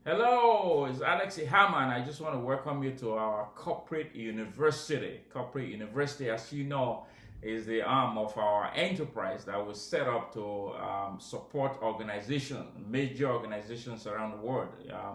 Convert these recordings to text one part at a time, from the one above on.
Hello, it's Alex Haman. I just want to welcome you to our corporate university. Corporate university, as you know, is the arm of our enterprise that was set up to support organizations, major organizations around the world,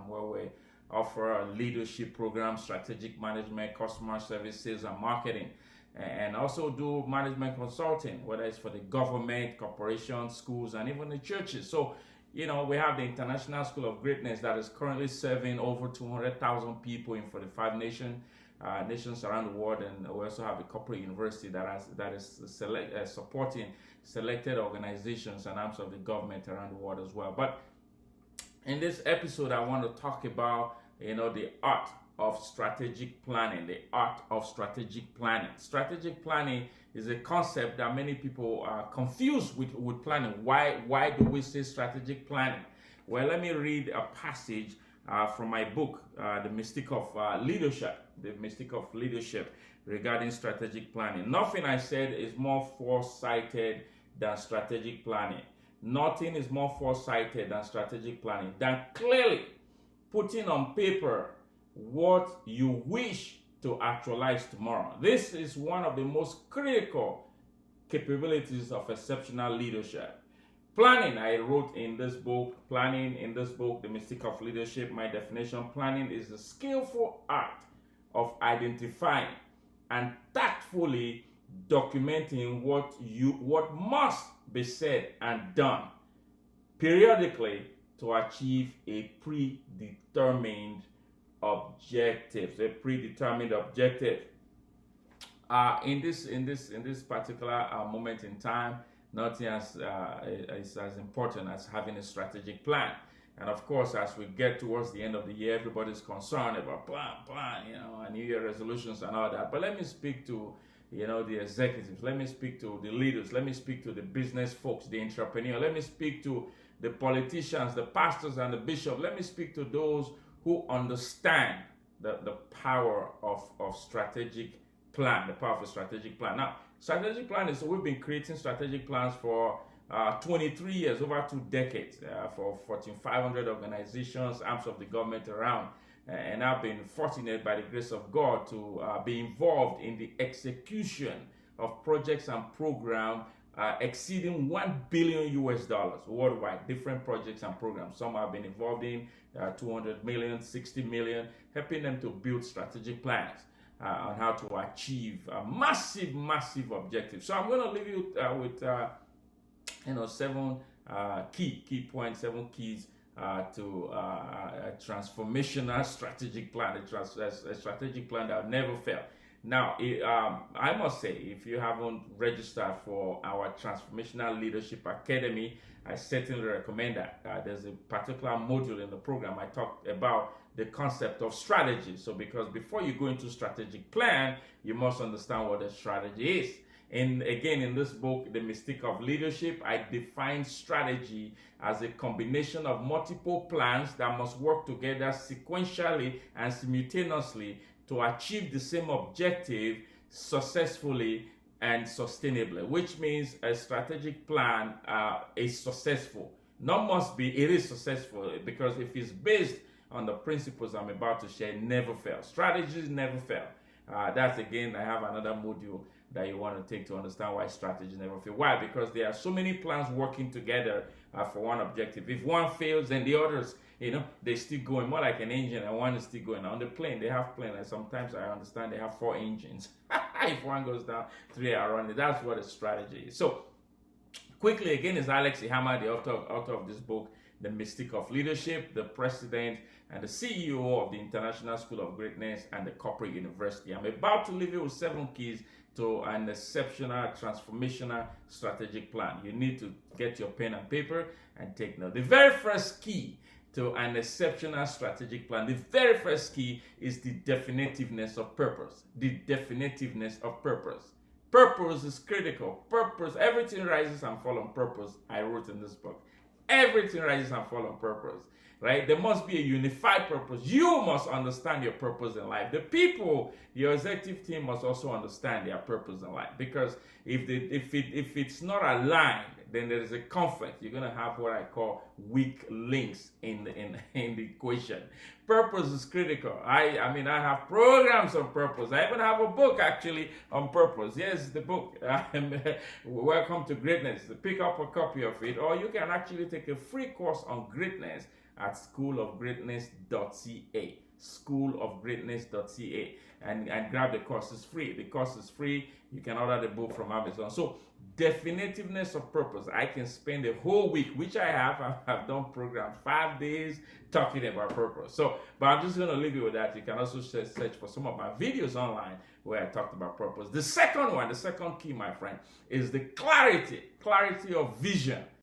where we offer leadership programs, strategic management, customer services, and marketing, and also do management consulting, whether it's for the government, corporations, schools, and even the churches. So we have the International School of Greatness that is currently serving over 200,000 people in 45 nations around the world, and we also have a corporate university that is supporting selected organizations and arms of the government around the world as well. But in this episode, I want to talk about the art of strategic planning. The art of strategic planning. Strategic planning is a concept that many people are confused with planning. Why do we say strategic planning? Well, let me read a passage from my book, The Mystic of Leadership. The Mystic of Leadership regarding strategic planning. Nothing I said is more foresighted than strategic planning. Nothing is more foresighted than strategic planning. Than clearly putting on paper what you wish to actualize tomorrow. This is one of the most critical capabilities of exceptional leadership. Planning, I wrote in this book, The Mystic of Leadership, my definition: planning is the skillful art of identifying and tactfully documenting what must be said and done periodically to achieve a predetermined objective. In this particular moment in time, nothing is as important as having a strategic plan. And of course, as we get towards the end of the year, everybody's concerned about plan, and New Year resolutions and all that. But let me speak to the executives. Let me speak to the leaders. Let me speak to the business folks, the entrepreneur. Let me speak to the politicians, the pastors, and the bishop. Let me speak to those who understand the power of strategic plan, the power of a strategic plan. Now, strategic plan is, we've been creating strategic plans for 23 years, over 2 decades, for Fortune 500 organizations, arms of the government around. And I've been fortunate by the grace of God to be involved in the execution of projects and programs exceeding $1 billion worldwide, different projects and programs. Some I've been involved in 200 million, 60 million, helping them to build strategic plans on how to achieve massive objectives. So I'm going to leave you with 7 key points, 7 keys to a transformational strategic plan, a strategic plan that will never fail. Now, I must say, if you haven't registered for our Transformational Leadership Academy, I certainly recommend that. There's a particular module in the program I talked about the concept of strategy. So because before you go into strategic plan, you must understand what a strategy is. And again, in this book, The Mystic of Leadership, I define strategy as a combination of multiple plans that must work together sequentially and simultaneously to achieve the same objective successfully and sustainably, which means a strategic plan is successful. Not must be, it is successful, because if it's based on the principles I'm about to share, never fail. Strategies never fail. That's, again, I have another module that you want to take to understand why strategies never fail. Why? Because there are so many plans working together for one objective. If one fails, then the others, they still going, more like an engine, and one is still going. On the plane, they have plane, and sometimes I understand they have 4 engines. If one goes down, 3 are running. That's what a strategy is. So, quickly, again, is Alex Ihama, the author of this book, The Mystic of Leadership, the president and the CEO of the International School of Greatness and the Corporate University. I'm about to leave you with 7 keys to an exceptional, transformational strategic plan. You need to get your pen and paper and take note. The very first key to an exceptional strategic plan, the very first key is the definitiveness of purpose. The definitiveness of purpose. Purpose is critical. Purpose, everything rises and falls on purpose. I wrote in this book. Everything rises and falls on purpose, right? There must be a unified purpose. You must understand your purpose in life. The people, your executive team, must also understand their purpose in life, because if it's not aligned, then there is a conflict. You're going to have what I call weak links in the equation. Purpose is critical. I mean, I have programs on purpose. I even have a book actually on purpose. Yes, the book. Welcome to Greatness. Pick up a copy of it, or you can actually take a free course on greatness at schoolofgreatness.ca. Schoolofgreatness.ca, and grab the course. It's free. The course is free. You can order the book from Amazon. So, definitiveness of purpose. I can spend a whole week, which I have. I've done programs 5 days talking about purpose. So, but I'm just going to leave you with that. You can also search for some of my videos online where I talked about purpose. The second one, the second key, my friend, is the clarity of vision.